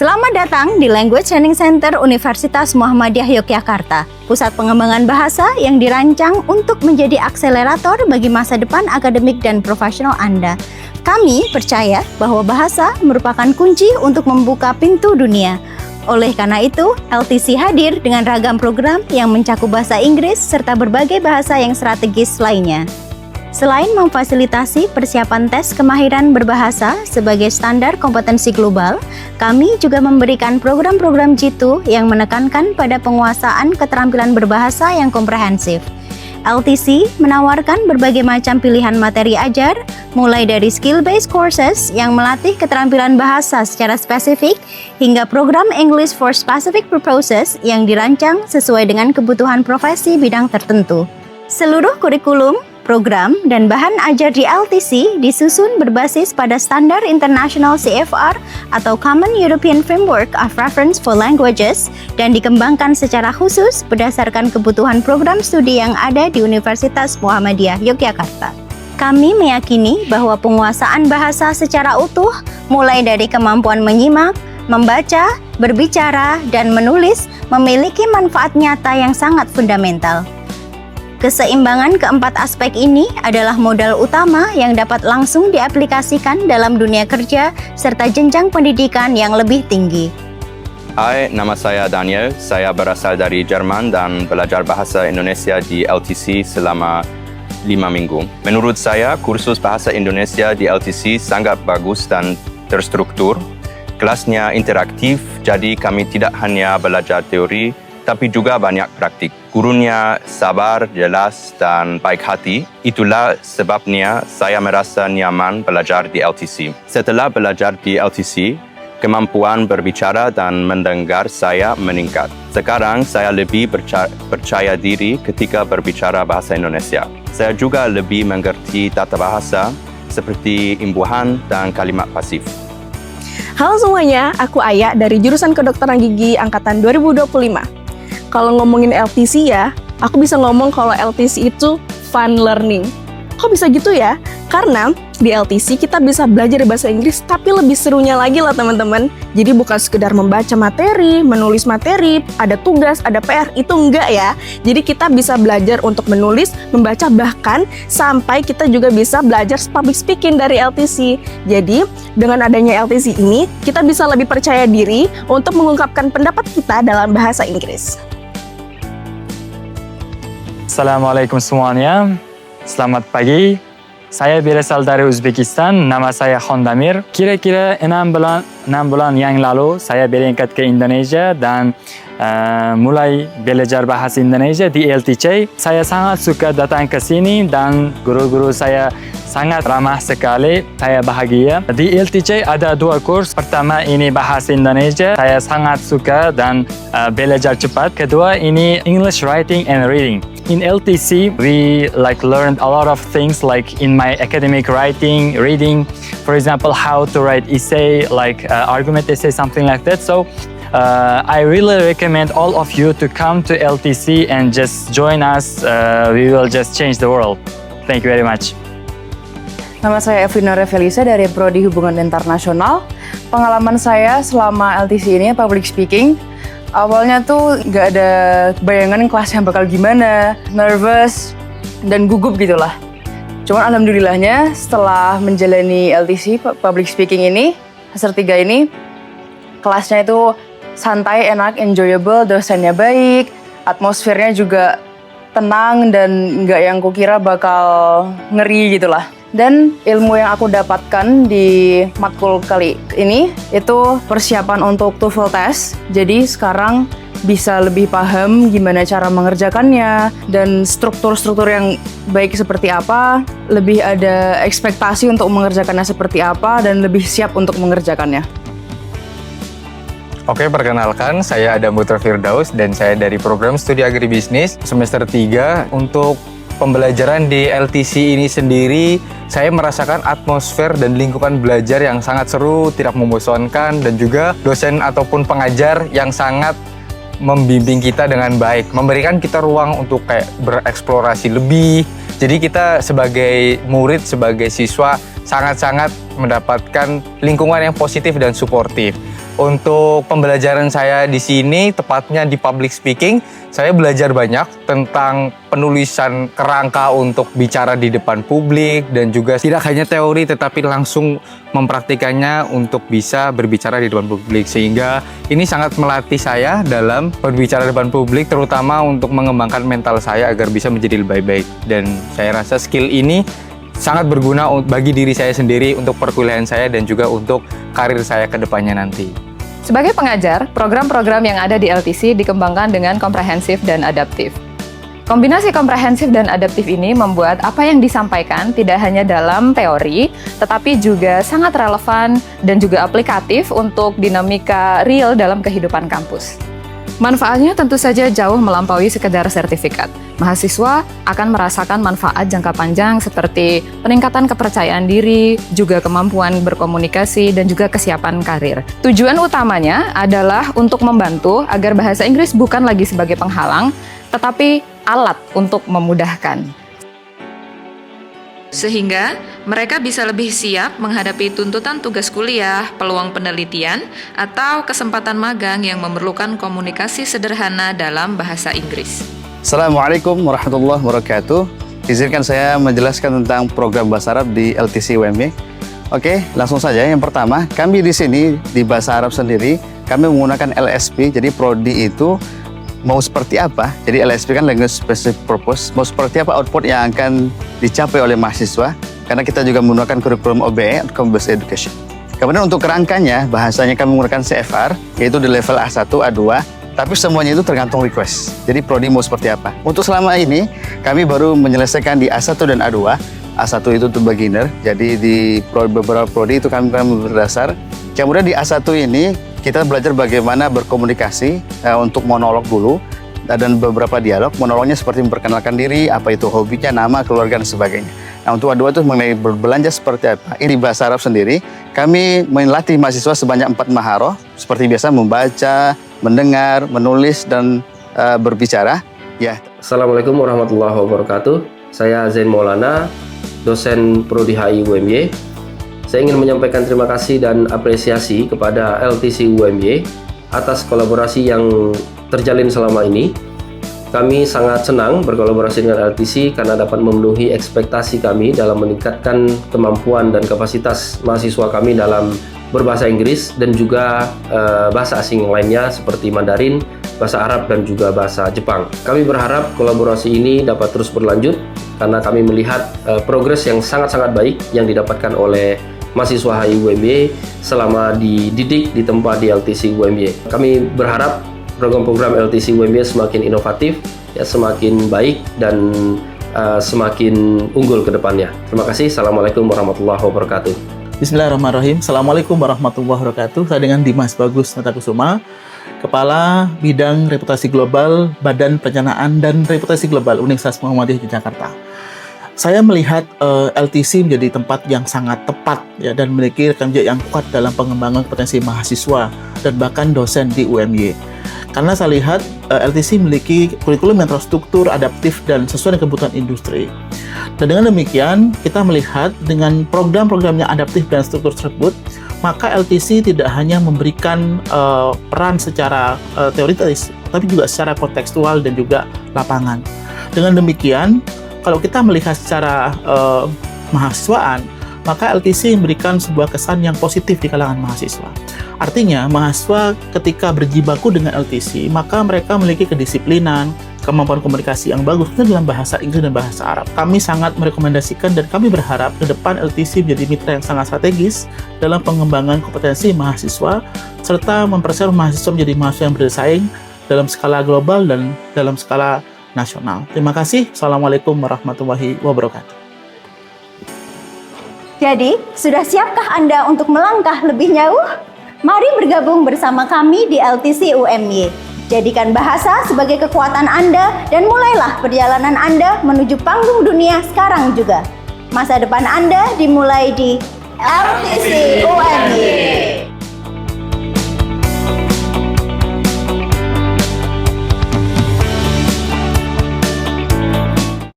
Selamat datang di Language Training Center Universitas Muhammadiyah Yogyakarta, pusat pengembangan bahasa yang dirancang untuk menjadi akselerator bagi masa depan akademik dan profesional Anda. Kami percaya bahwa bahasa merupakan kunci untuk membuka pintu dunia. Oleh karena itu, LTC hadir dengan ragam program yang mencakup bahasa Inggris serta berbagai bahasa yang strategis lainnya. Selain memfasilitasi persiapan tes kemahiran berbahasa sebagai standar kompetensi global, kami juga memberikan program-program Jitu yang menekankan pada penguasaan keterampilan berbahasa yang komprehensif. LTC menawarkan berbagai macam pilihan materi ajar, mulai dari skill-based courses yang melatih keterampilan bahasa secara spesifik, hingga program English for Specific Purposes yang dirancang sesuai dengan kebutuhan profesi bidang tertentu. Seluruh kurikulum, program, dan bahan ajar di LTC disusun berbasis pada standar internasional CFR atau Common European Framework of Reference for Languages dan dikembangkan secara khusus berdasarkan kebutuhan program studi yang ada di Universitas Muhammadiyah Yogyakarta. Kami meyakini bahwa penguasaan bahasa secara utuh, mulai dari kemampuan menyimak, membaca, berbicara, dan menulis, memiliki manfaat nyata yang sangat fundamental. Keseimbangan keempat aspek ini adalah modal utama yang dapat langsung diaplikasikan dalam dunia kerja serta jenjang pendidikan yang lebih tinggi. Hai, nama saya Daniel. Saya berasal dari Jerman dan belajar bahasa Indonesia di LTC selama 5 minggu. Menurut saya, kursus bahasa Indonesia di LTC sangat bagus dan terstruktur. Kelasnya interaktif, jadi kami tidak hanya belajar teori, tapi juga banyak praktik. Gurunya sabar, jelas, dan baik hati. Itulah sebabnya saya merasa nyaman belajar di LTC. Setelah belajar di LTC, kemampuan berbicara dan mendengar saya meningkat. Sekarang saya lebih percaya diri ketika berbicara bahasa Indonesia. Saya juga lebih mengerti tata bahasa seperti imbuhan dan kalimat pasif. Halo semuanya, aku Aya dari jurusan Kedokteran Gigi angkatan 2025. Kalau ngomongin LTC ya, aku bisa ngomong kalau LTC itu fun learning. Kok bisa gitu ya? Karena di LTC kita bisa belajar bahasa Inggris, tapi lebih serunya lagi lah teman-teman. Jadi bukan sekedar membaca materi, menulis materi, ada tugas, ada PR, itu enggak ya. Jadi kita bisa belajar untuk menulis, membaca, bahkan sampai kita juga bisa belajar public speaking dari LTC. Jadi dengan adanya LTC ini, kita bisa lebih percaya diri untuk mengungkapkan pendapat kita dalam bahasa Inggris. Assalamualaikum semuanya, selamat pagi. Saya berasal dari Uzbekistan, nama saya Khondamir. Kira-kira 6 bulan yang lalu saya berangkat ke Indonesia dan mulai belajar bahasa Indonesia di LTC. Saya sangat suka datang ke sini dan guru-guru saya sangat ramah sekali. Saya bahagia. Di LTC ada 2 kurs. Pertama ini bahasa Indonesia. Saya sangat suka dan belajar cepat. Kedua ini English writing and reading. In LTC, we learned a lot of things like in my academic writing, reading, for example, how to write essay, argument essay, something like that. So I really recommend all of you to come to LTC and just join us. We will just change the world. Thank you very much. Nama saya Evelina Revelisa dari Prodi Hubungan Internasional. Pengalaman saya selama LTC ini public speaking. Awalnya tuh nggak ada bayangan kelasnya bakal gimana, nervous, dan gugup gitulah. Cuman alhamdulillahnya setelah menjalani LTC public speaking ini, semester 3 ini, kelasnya itu santai, enak, enjoyable, dosennya baik, atmosfernya juga tenang dan nggak yang kukira bakal ngeri gitulah. Dan ilmu yang aku dapatkan di matkul kali ini itu persiapan untuk TOEFL test. Jadi sekarang bisa lebih paham gimana cara mengerjakannya dan struktur-struktur yang baik seperti apa, lebih ada ekspektasi untuk mengerjakannya seperti apa dan lebih siap untuk mengerjakannya. Oke, perkenalkan saya Adam Putra Firdaus dan saya dari program studi agribisnis semester 3. Untuk pembelajaran di LTC ini sendiri, saya merasakan atmosfer dan lingkungan belajar yang sangat seru, tidak membosankan, dan juga dosen ataupun pengajar yang sangat membimbing kita dengan baik, memberikan kita ruang untuk bereksplorasi lebih. Jadi kita sebagai murid, sebagai siswa sangat-sangat mendapatkan lingkungan yang positif dan suportif. Untuk pembelajaran saya di sini, tepatnya di public speaking, saya belajar banyak tentang penulisan kerangka untuk bicara di depan publik dan juga tidak hanya teori tetapi langsung mempraktikannya untuk bisa berbicara di depan publik. Sehingga ini sangat melatih saya dalam berbicara di depan publik, terutama untuk mengembangkan mental saya agar bisa menjadi lebih baik. Dan saya rasa skill ini sangat berguna bagi diri saya sendiri untuk perkuliahan saya dan juga untuk karir saya ke depannya nanti. Sebagai pengajar, program-program yang ada di LTC dikembangkan dengan komprehensif dan adaptif. Kombinasi komprehensif dan adaptif ini membuat apa yang disampaikan tidak hanya dalam teori, tetapi juga sangat relevan dan juga aplikatif untuk dinamika real dalam kehidupan kampus. Manfaatnya tentu saja jauh melampaui sekedar sertifikat. Mahasiswa akan merasakan manfaat jangka panjang seperti peningkatan kepercayaan diri, juga kemampuan berkomunikasi, dan juga kesiapan karir. Tujuan utamanya adalah untuk membantu agar bahasa Inggris bukan lagi sebagai penghalang, tetapi alat untuk memudahkan. Sehingga mereka bisa lebih siap menghadapi tuntutan tugas kuliah, peluang penelitian, atau kesempatan magang yang memerlukan komunikasi sederhana dalam bahasa Inggris. Assalamualaikum warahmatullahi wabarakatuh. Izinkan saya menjelaskan tentang program Bahasa Arab di LTC UMY. Oke, langsung saja. Yang pertama, kami di sini di Bahasa Arab sendiri, kami menggunakan LSP. Jadi prodi itu mau seperti apa? Jadi LSP kan Language Specific Purpose. Mau seperti apa output yang akan dicapai oleh mahasiswa? Karena kita juga menggunakan kurikulum OBE, Outcome Based Education. Kemudian untuk kerangkanya, bahasanya kami menggunakan CFR, yaitu di level A1, A2, tapi semuanya itu tergantung request. Jadi prodi mau seperti apa? Untuk selama ini, kami baru menyelesaikan di A1 dan A2. A1 itu untuk beginner, jadi di beberapa prodi itu kami berdasar. Kemudian di A1 ini, kita belajar bagaimana berkomunikasi untuk monolog dulu dan beberapa dialog. Monolognya seperti memperkenalkan diri, apa itu hobinya, nama, keluarga, dan sebagainya. Nah, untuk A2 itu mengenai berbelanja seperti apa. Ini di Bahasa Arab sendiri, kami melatih mahasiswa sebanyak 4 maharoh, seperti biasa membaca, mendengar, menulis, dan berbicara. Ya. Assalamualaikum warahmatullahi wabarakatuh. Saya Zain Maulana, dosen Prodi HI UMY. Saya ingin menyampaikan terima kasih dan apresiasi kepada LTC UMY atas kolaborasi yang terjalin selama ini. Kami sangat senang berkolaborasi dengan LTC karena dapat memenuhi ekspektasi kami dalam meningkatkan kemampuan dan kapasitas mahasiswa kami dalam berbahasa Inggris dan juga bahasa asing lainnya seperti Mandarin, bahasa Arab, dan juga bahasa Jepang. Kami berharap kolaborasi ini dapat terus berlanjut karena kami melihat progres yang sangat-sangat baik yang didapatkan oleh mahasiswa HI UMY selama dididik di tempat di LTC UMY. Kami berharap program-program LTC UMY semakin inovatif, ya, semakin baik, dan semakin unggul ke depannya. Terima kasih. Assalamualaikum warahmatullahi wabarakatuh. Bismillahirrahmanirrahim. Assalamualaikum warahmatullahi wabarakatuh. Saya dengan Dimas Bagus Natakusuma, Kepala Bidang Reputasi Global Badan Perencanaan dan Reputasi Global Universitas Muhammadiyah Yogyakarta. Saya melihat LTC menjadi tempat yang sangat tepat, ya, dan memiliki rekam jejak yang kuat dalam pengembangan potensi mahasiswa dan bahkan dosen di UMY. Karena saya lihat LTC memiliki kurikulum yang terstruktur, adaptif, dan sesuai dengan kebutuhan industri. Dan dengan demikian, kita melihat dengan program-program yang adaptif dan struktur tersebut, maka LTC tidak hanya memberikan peran secara teoritis, tapi juga secara kontekstual dan juga lapangan. Dengan demikian, kalau kita melihat secara mahasiswaan, maka LTC memberikan sebuah kesan yang positif di kalangan mahasiswa. Artinya, mahasiswa ketika berjibaku dengan LTC, maka mereka memiliki kedisiplinan, kemampuan komunikasi yang bagus dalam bahasa Inggris dan bahasa Arab. Kami sangat merekomendasikan dan kami berharap ke depan LTC menjadi mitra yang sangat strategis dalam pengembangan kompetensi mahasiswa, serta mempersiapkan mahasiswa menjadi mahasiswa yang bersaing dalam skala global dan dalam skala nasional. Terima kasih. Assalamualaikum warahmatullahi wabarakatuh. Jadi, sudah siapkah Anda untuk melangkah lebih jauh? Mari bergabung bersama kami di LTC UMY. Jadikan bahasa sebagai kekuatan Anda dan mulailah perjalanan Anda menuju panggung dunia sekarang juga. Masa depan Anda dimulai di LTC UMY.